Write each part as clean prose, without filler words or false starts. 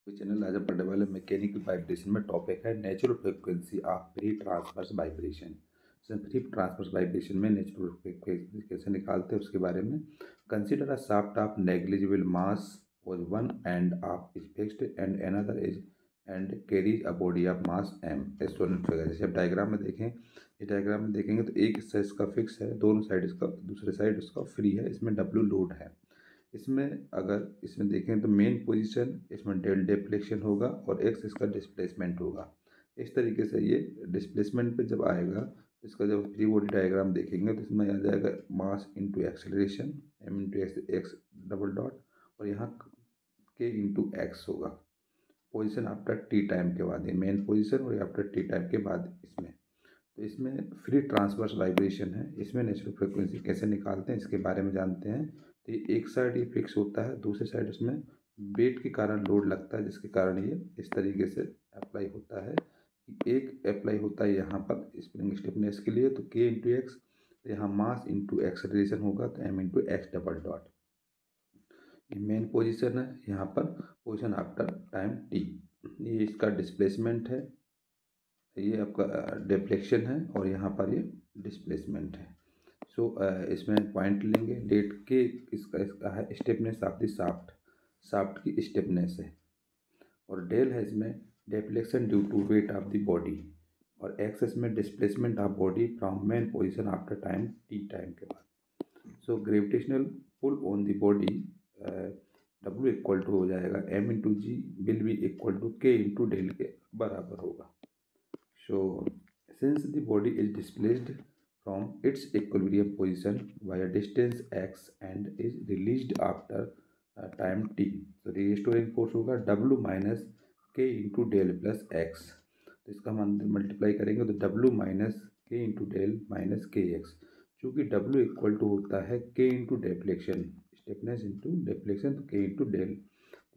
Channel आज हम पढ़ने वाले मैकेनिकल वाइब्रेशन में टॉपिक है natural frequency of free transverse vibration. Free transverse vibration में नेचुरल फ्रीक्वेंसी कैसे निकालते हैं उसके बारे में। Consider a shaft of negligible mass और one end of is fixed end another is end carries a body of mass M as shown in figure. जैसे आप डायग्राम में देखें, ये डायग्राम में देखेंगे तो एक हिस्सा इसका फिक्स है, दोनों साइड इसका, दूसरे साइड उसका फ्री है, इसमें डब्ल्यू लोड है। इसमें अगर इसमें देखें तो मेन पोजीशन इसमें डेल डिफ्लेक्शन होगा और एक्स इसका डिस्प्लेसमेंट होगा। इस तरीके से ये डिस्प्लेसमेंट पे जब आएगा, इसका जब फ्री बॉडी डायग्राम देखेंगे तो इसमें आ जाएगा mass into acceleration M into X double dot, और यहाँ के इंटू एक्स होगा। पोजीशन आफ्टर टी टाइम के बाद, ये मेन पोजीशन और आफ्टर टी टाइम के बाद इसमें। तो इसमें फ्री ट्रांसवर्स वाइब्रेशन है। इसमें नेचुरल फ्रिक्वेंसी कैसे निकालते हैं इसके बारे में जानते हैं। तो ये एक साइड ये फिक्स होता है, दूसरी साइड उसमें वेट के कारण लोड लगता है, जिसके कारण ये इस तरीके से अप्लाई होता है। एक अप्लाई होता है यहाँ पर स्प्रिंग स्टिफनेस के लिए, तो के इंटू एक्स, तो यहाँ मास इंटू एक्सेलरेशन होगा तो M into X double dot. ये मेन पोजीशन है, यहाँ पर पोजीशन आफ्टर टाइम टी। ये इसका डिस्प्लेसमेंट है, ये आपका डिफ्लेक्शन है, और यहाँ पर ये डिस्प्लेसमेंट है। सो इसमें पॉइंट लेंगे डेट के, इसका है stiffness of the shaft, shaft की स्टेपनेस है, और डेल है इसमें deflection due to weight of the body, और एक्स इसमें displacement of body from mean position after time T time के बाद। So gravitational pull on the body W equal to हो जाएगा M into G will be equal to K into del के बराबर होगा। So, since the body is displaced from its equilibrium position by a distance x and is released after time t, so restoring force होगा W minus K into del plus X. तो इसका हम multiply करेंगे तो W minus K into del minus के x, चूँकि W equal to होता है के into deflection, stiffness into deflection, तो के इंटू डेल।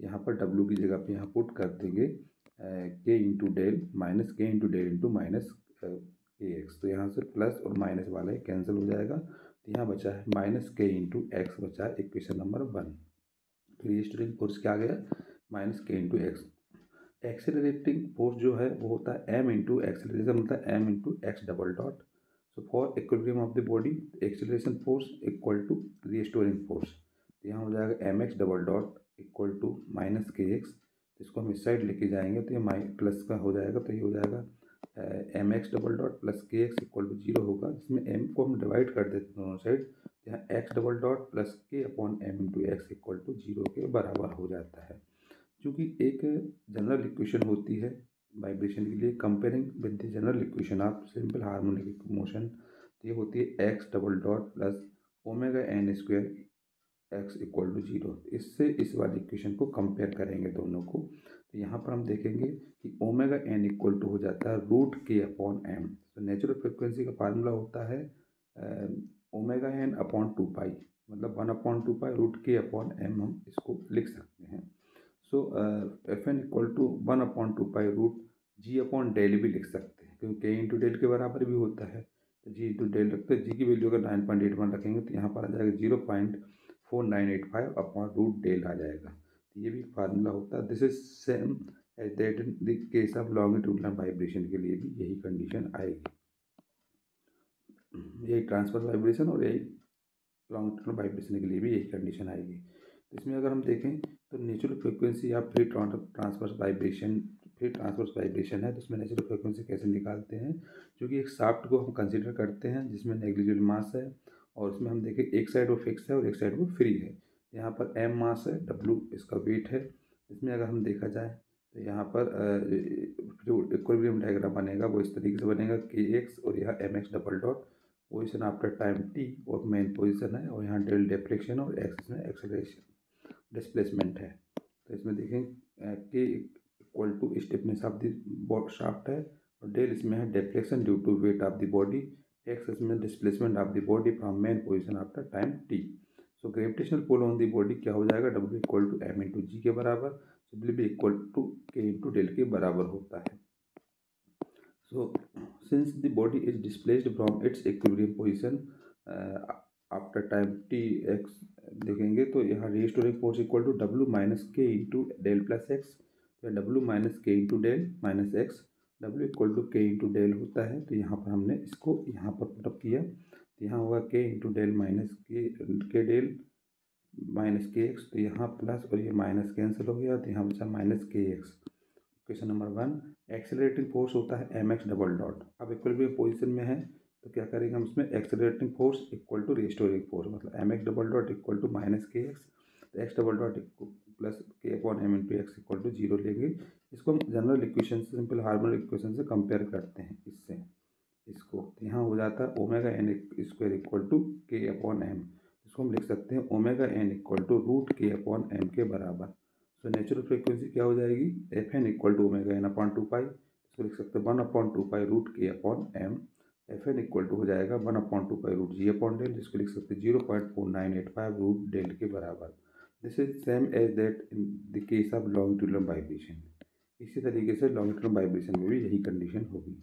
यहाँ पर W की जगह पे यहाँ पुट कर देंगे के into del minus K into del into minus के एक्स। तो यहाँ से प्लस और माइनस वाला कैंसिल हो जाएगा, तो यहाँ बचा है माइनस के इंटू एक्स बचा है इक्वेशन नंबर 1। तो रजिस्टरिंग फोर्स क्या आ गया, minus K into x. Accelerating force जो है वो होता है एम इंटू एक्सेलरेशन होता है M into X double dot. So for equilibrium of the body acceleration force equal to restoring force, यहाँ हो जाएगा M x double dot equal to minus के एक्स। इसको हम इस साइड लेके जाएंगे तो ये प्लस का हो जाएगा, तो ये हो जाएगा M x double dot plus K X equal to zero होगा, जिसमें एम को हम डिवाइड कर देते हैं दोनों साइड, यहाँ एक्स डबल डॉट प्लस के upon M into x equal to zero के बराबर हो जाता है। क्योंकि एक जनरल इक्वेशन होती है वाइब्रेशन के लिए comparing with the general equation of simple harmonic motion, तो ये होती है X double dot plus omega N square X equal to zero. इससे इस वाली इक्वेशन को कंपेयर करेंगे दोनों को, तो यहाँ पर हम देखेंगे कि ओमेगा एन इक्वल टू हो जाता है रूट के अपॉन एम। तो नेचुरल फ्रिक्वेंसी का फार्मूला होता है omega N upon two pi, मतलब 1/2 pi root k upon M, हम इसको लिख सकते हैं। So F N equal to 1/2 pi root g upon del भी लिख सकते हैं, क्योंकि के इंटू डेल के बराबर भी होता है। तो जी इंटू डेल रखते हैं, जी की वैल्यू अगर 9.81 रखेंगे तो यहाँ पर आ जाएगा 0.4985 अपॉन रूट डेल आ जाएगा। तो ये भी फार्मूला होता है। This is same as that in the case of longitudinal vibration के लिए भी यही कंडीशन आएगी, यही ट्रांसफर वाइब्रेशन और यही लॉन्गिट्यूडनल वाइब्रेशन के लिए भी यही कंडीशन आएगी। तो इसमें अगर हम देखें तो नेचुरल फ्रिक्वेंसी या free transverse vibration, free transverse vibration है, तो उसमें नेचुरल फ्रिक्वेंसी कैसे निकालते हैं। क्योंकि एक शाफ्ट को हम कंसिडर करते हैं जिसमें नेग्लिजिबल मास है, और उसमें हम देखें एक साइड वो फिक्स है और एक साइड वो फ्री है। यहाँ पर एम मास है, डब्ल्यू इसका वेट है। इसमें अगर हम देखा जाए तो यहाँ पर जो इक्विलिब्रियम डायग्राम बनेगा वो इस तरीके से बनेगा के एक्स और यहाँ M x double dot, position after time t और मेन पोजिशन है, और यहाँ डेल डिफ्लेक्शन और एक्स में एक्सेलरेशन डिस्प्लेसमेंट है। तो इसमें देखें k equal to stiffness of the shaft है, और डेल इसमें है deflection due to weight of the body, x इसमें displacement of the body from mean position after time t. So gravitational pull on the body क्या हो जाएगा, W equal to M into G के बराबर, so will be equal to K into del के बराबर होता है। So, since the body is displaced from its equilibrium position after time t x देखेंगे तो यहाँ restoring force equal to W minus K into del plus X. तो W minus K into del minus X, W equal to K into del होता है, तो यहाँ पर हमने इसको यहाँ पर पुटअप किया, तो यहाँ होगा के इंटू डेल माइनस के डेल माइनस के एक्स, तो यहाँ प्लस और ये माइनस कैंसिल हो गया, तो यहाँ बचा माइनस के x. Question number 1, accelerating force होता है एम एक्स डबल डॉट। अब इक्विलिब्रियम पोजीशन में है तो क्या करेंगे हम इसमें, accelerating force equal to restoring force, मतलब M x double dot equal to minus के एक्स, तो एक्स डबल डॉट प्लस के upon M into x equal to zero लेंगे। इसको हम जनरल इक्वेशन से, सिंपल हार्मोनिक इक्वेशन से कंपेयर करते हैं इससे, इसको तो यहाँ हो जाता है omega N square equal to k upon M, इसको हम लिख सकते हैं omega N equal to root k upon M के बराबर। सो नेचुरल फ्रीक्वेंसी क्या हो जाएगी, F N equal to omega N upon two pi, इसको लिख सकते हैं 1/2 pi root k upon M, F N equal to हो जाएगा 1/2 pi root g upon del, जिसको लिख सकते हैं 0.4985 रूट डेल के बराबर। This is same as that in the case of longitudinal vibration. इसी तरीके से लॉन्गिट्यूडिनल वाइब्रेशन में भी यही कंडीशन होगी।